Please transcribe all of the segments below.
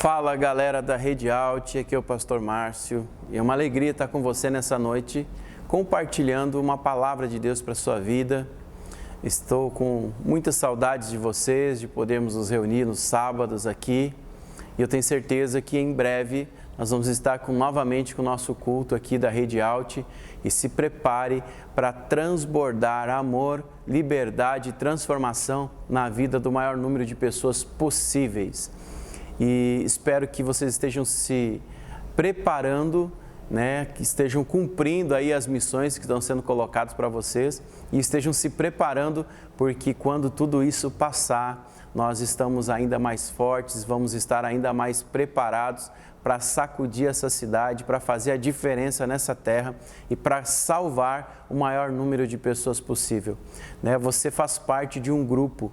Fala galera da Rede Alt, aqui é o Pastor Márcio e é uma alegria estar com você nessa noite compartilhando uma palavra de Deus para a sua vida. Estou com muitas saudades de vocês, de podermos nos reunir nos sábados aqui e eu tenho certeza que em breve nós vamos estar novamente com o nosso culto aqui da Rede Alt e se prepare para transbordar amor, liberdade e transformação na vida do maior número de pessoas possíveis. E espero que vocês estejam se preparando, que estejam cumprindo aí as missões que estão sendo colocadas para vocês e estejam se preparando, porque quando tudo isso passar, nós estamos ainda mais fortes, vamos estar ainda mais preparados para sacudir essa cidade, para fazer a diferença nessa terra e para salvar o maior número de pessoas possível. Você faz parte de um grupo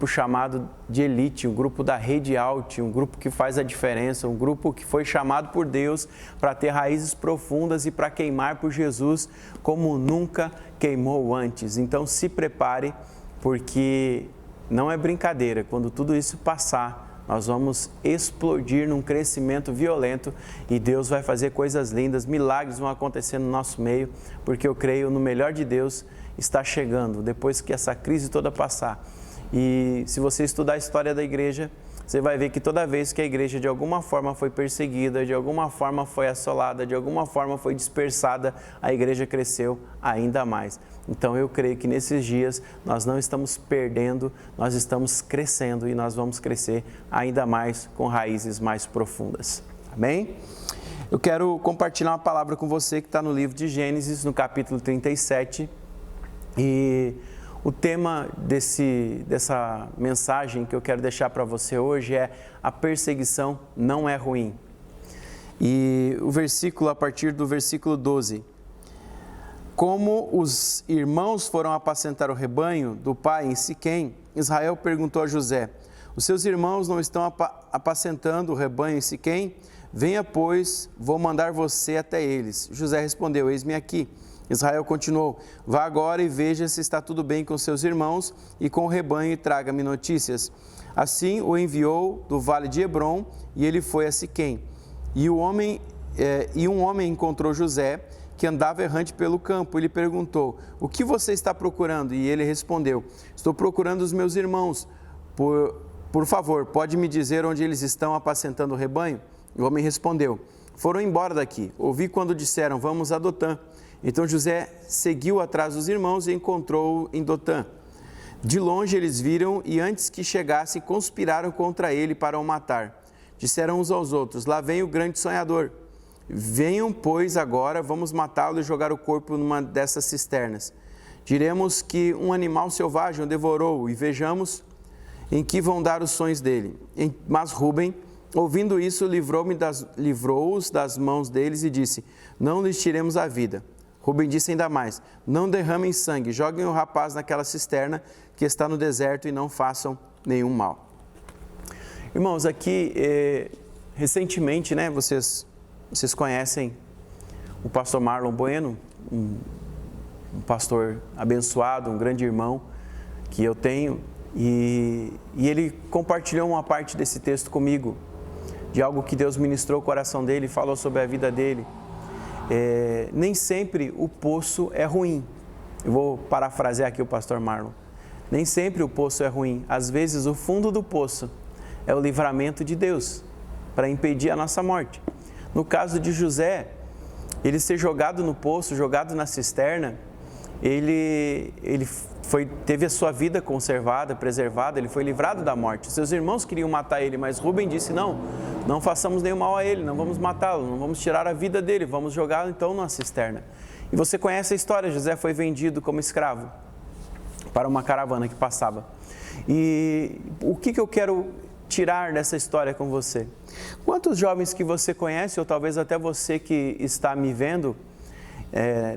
chamado de elite, um grupo da Rede Alt, um grupo que faz a diferença, um grupo que foi chamado por Deus para ter raízes profundas e para queimar por Jesus como nunca queimou antes. Então se prepare, porque não é brincadeira, quando tudo isso passar, nós vamos explodir num crescimento violento e Deus vai fazer coisas lindas, milagres vão acontecer no nosso meio, porque eu creio no melhor de Deus está chegando, depois que essa crise toda passar. E se você estudar a história da igreja, você vai ver que toda vez que a igreja de alguma forma foi perseguida, de alguma forma foi assolada, de alguma forma foi dispersada, a igreja cresceu ainda mais. Então eu creio que nesses dias nós não estamos perdendo, nós estamos crescendo e nós vamos crescer ainda mais com raízes mais profundas. Amém? Eu quero compartilhar uma palavra com você que está no livro de Gênesis, no capítulo 37. E o tema dessa mensagem que eu quero deixar para você hoje é: a perseguição não é ruim. E o versículo, a partir do versículo 12. Como os irmãos foram apacentar o rebanho do pai em Siquém, Israel perguntou a José: os seus irmãos não estão apacentando o rebanho em Siquém? Venha, pois, vou mandar você até eles. José respondeu: eis-me aqui. Israel continuou: vá agora e veja se está tudo bem com seus irmãos e com o rebanho e traga-me notícias. Assim o enviou do vale de Hebrom e ele foi a Siquém. E um homem encontrou José, que andava errante pelo campo, e lhe perguntou: o que você está procurando? E ele respondeu: estou procurando os meus irmãos. Por favor, pode me dizer onde eles estão apacentando o rebanho? O homem respondeu: foram embora daqui. Ouvi quando disseram: vamos a Dotã. Então José seguiu atrás dos irmãos e encontrou-o em Dotã. De longe eles viram e antes que chegasse conspiraram contra ele para o matar. Disseram uns aos outros: lá vem o grande sonhador. Venham, pois, agora, vamos matá-lo e jogar o corpo numa dessas cisternas. Diremos que um animal selvagem o devorou e vejamos em que vão dar os sonhos dele. Mas Rúben, ouvindo isso, livrou-os das mãos deles e disse: não lhes tiremos a vida. Rúben disse ainda mais: não derramem sangue, joguem o rapaz naquela cisterna que está no deserto e não façam nenhum mal. Irmãos, aqui, recentemente, vocês conhecem o pastor Marlon Bueno, um pastor abençoado, um grande irmão que eu tenho, e ele compartilhou uma parte desse texto comigo, de algo que Deus ministrou o coração dele, falou sobre a vida dele. Nem sempre o poço é ruim. Eu vou parafrasear aqui o pastor Marlon. Nem sempre o poço é ruim. Às vezes o fundo do poço é o livramento de Deus para impedir a nossa morte. No caso de José, ele ser jogado no poço, jogado na cisterna, ele teve a sua vida conservada, preservada, ele foi livrado da morte. Seus irmãos queriam matar ele, mas Rúben disse: não façamos nenhum mal a ele, não vamos matá-lo, não vamos tirar a vida dele, vamos jogá-lo então numa cisterna. E você conhece a história: José foi vendido como escravo para uma caravana que passava. E o que eu quero tirar dessa história com você? Quantos jovens que você conhece, ou talvez até você que está me vendo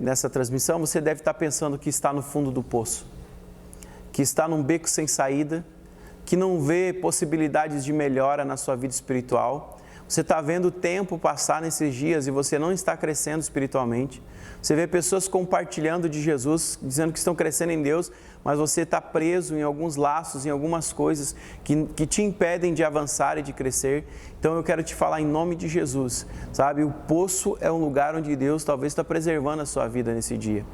nessa transmissão, você deve estar pensando que está no fundo do poço, que está num beco sem saída, que não vê possibilidades de melhora na sua vida espiritual. Você está vendo o tempo passar nesses dias e você não está crescendo espiritualmente. Você vê pessoas compartilhando de Jesus, dizendo que estão crescendo em Deus, mas você está preso em alguns laços, em algumas coisas que te impedem de avançar e de crescer. Então eu quero te falar em nome de Jesus, sabe? O poço é um lugar onde Deus talvez está preservando a sua vida nesse dia.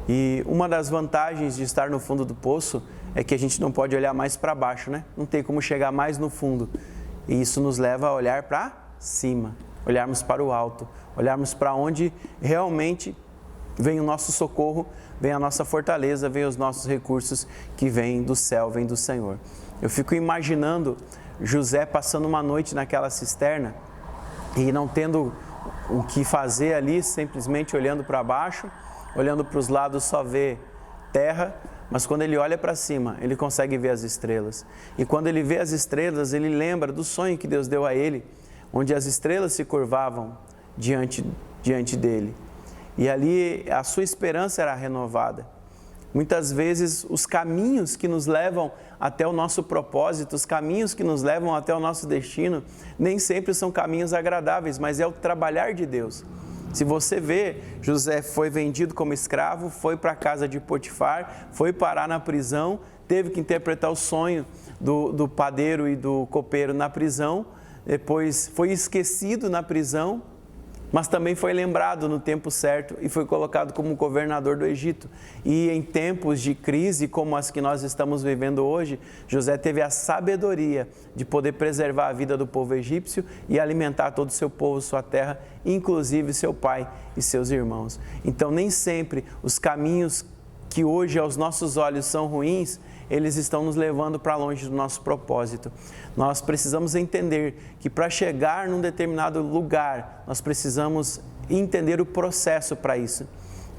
E uma das vantagens de estar no fundo do poço é que a gente não pode olhar mais para baixo, né? Não tem como chegar mais no fundo. E isso nos leva a olhar para cima, olharmos para o alto, olharmos para onde realmente vem o nosso socorro, vem a nossa fortaleza, vem os nossos recursos que vêm do céu, vêm do Senhor. Eu fico imaginando José passando uma noite naquela cisterna e não tendo o que fazer ali, simplesmente olhando para baixo, olhando para os lados só vê terra, mas quando ele olha para cima, ele consegue ver as estrelas. E quando ele vê as estrelas, ele lembra do sonho que Deus deu a ele, onde as estrelas se curvavam diante dele. E ali a sua esperança era renovada. Muitas vezes os caminhos que nos levam até o nosso propósito, os caminhos que nos levam até o nosso destino, nem sempre são caminhos agradáveis, mas é o trabalhar de Deus. Se você vê, José foi vendido como escravo, foi para a casa de Potifar, foi parar na prisão, teve que interpretar o sonho do padeiro e do copeiro na prisão, depois foi esquecido na prisão, mas também foi lembrado no tempo certo e foi colocado como governador do Egito. E em tempos de crise como as que nós estamos vivendo hoje, José teve a sabedoria de poder preservar a vida do povo egípcio e alimentar todo o seu povo, sua terra, inclusive seu pai e seus irmãos. Então, nem sempre os caminhos que hoje aos nossos olhos são ruins, eles estão nos levando para longe do nosso propósito. Nós precisamos entender que para chegar num determinado lugar, nós precisamos entender o processo para isso.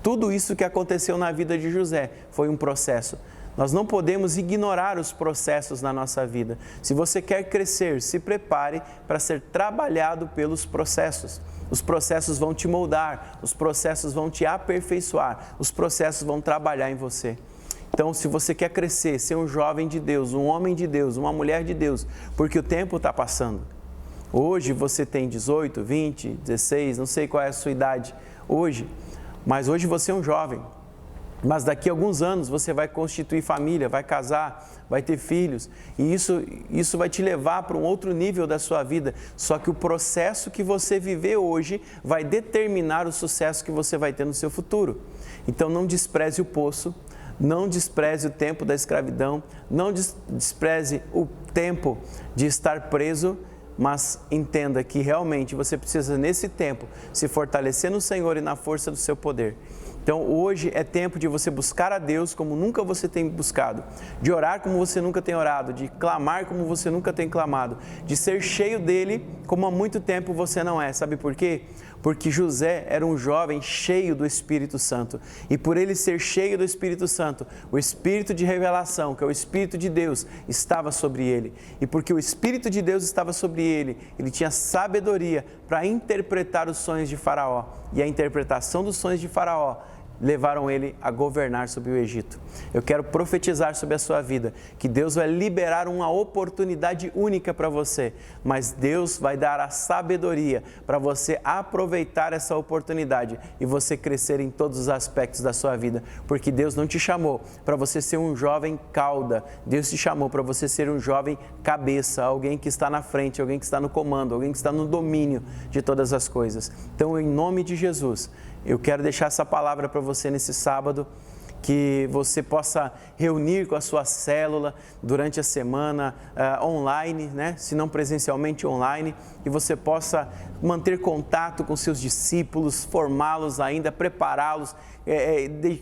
Tudo isso que aconteceu na vida de José foi um processo. Nós não podemos ignorar os processos na nossa vida. Se você quer crescer, se prepare para ser trabalhado pelos processos. Os processos vão te moldar, os processos vão te aperfeiçoar, os processos vão trabalhar em você. Então, se você quer crescer, ser um jovem de Deus, um homem de Deus, uma mulher de Deus, porque o tempo está passando. Hoje você tem 18, 20, 16, não sei qual é a sua idade hoje, mas hoje você é um jovem. Mas daqui a alguns anos você vai constituir família, vai casar, vai ter filhos. E isso vai te levar para um outro nível da sua vida. Só que o processo que você viver hoje vai determinar o sucesso que você vai ter no seu futuro. Então não despreze o poço. Não despreze o tempo da escravidão, não despreze o tempo de estar preso, mas entenda que realmente você precisa, nesse tempo, se fortalecer no Senhor e na força do seu poder. Então, hoje é tempo de você buscar a Deus como nunca você tem buscado, de orar como você nunca tem orado, de clamar como você nunca tem clamado, de ser cheio dele como há muito tempo você não é. Sabe por quê? Porque José era um jovem cheio do Espírito Santo. E por ele ser cheio do Espírito Santo, o Espírito de revelação, que é o Espírito de Deus, estava sobre ele. E porque o Espírito de Deus estava sobre ele, ele tinha sabedoria para interpretar os sonhos de Faraó. E a interpretação dos sonhos de Faraó levaram ele a governar sobre o Egito. Eu quero profetizar sobre a sua vida, que Deus vai liberar uma oportunidade única para você, mas Deus vai dar a sabedoria para você aproveitar essa oportunidade e você crescer em todos os aspectos da sua vida, porque Deus não te chamou para você ser um jovem cauda, Deus te chamou para você ser um jovem cabeça, alguém que está na frente, alguém que está no comando, alguém que está no domínio de todas as coisas. Então, em nome de Jesus, eu quero deixar essa palavra para você nesse sábado, que você possa reunir com a sua célula durante a semana online, né? Se não presencialmente, online, e você possa manter contato com seus discípulos, formá-los ainda, prepará-los,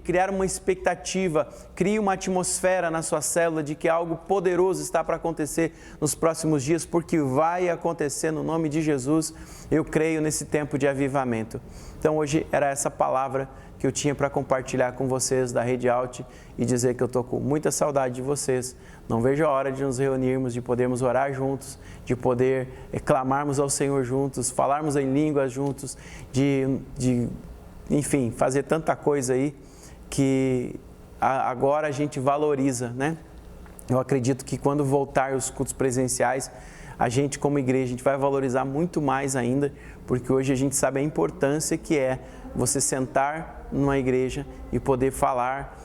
criar uma expectativa, crie uma atmosfera na sua célula de que algo poderoso está para acontecer nos próximos dias, porque vai acontecer no nome de Jesus. Eu creio nesse tempo de avivamento. Então hoje era essa palavra que eu tinha para compartilhar com vocês da Rede Alt e dizer que eu estou com muita saudade de vocês. Não vejo a hora de nos reunirmos, de podermos orar juntos, de poder clamarmos ao Senhor juntos, falarmos em línguas juntos, enfim, fazer tanta coisa aí que agora a gente valoriza, né? Eu acredito que quando voltar os cultos presenciais, a gente como igreja, a gente vai valorizar muito mais ainda, porque hoje a gente sabe a importância que é você sentar numa igreja e poder falar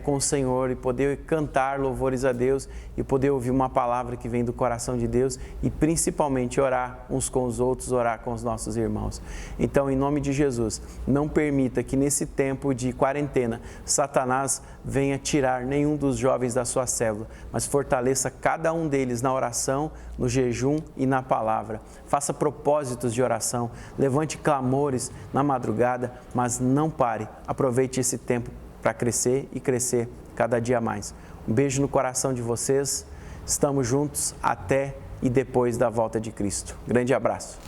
com o Senhor e poder cantar louvores a Deus e poder ouvir uma palavra que vem do coração de Deus e principalmente orar uns com os outros, orar com os nossos irmãos. Então, em nome de Jesus, não permita que nesse tempo de quarentena, Satanás venha tirar nenhum dos jovens da sua célula, mas fortaleça cada um deles na oração, no jejum e na palavra. Faça propósitos de oração, levante clamores na madrugada, mas não pare. Aproveite esse tempo para crescer e crescer cada dia mais. Um beijo no coração de vocês. Estamos juntos até e depois da volta de Cristo. Grande abraço.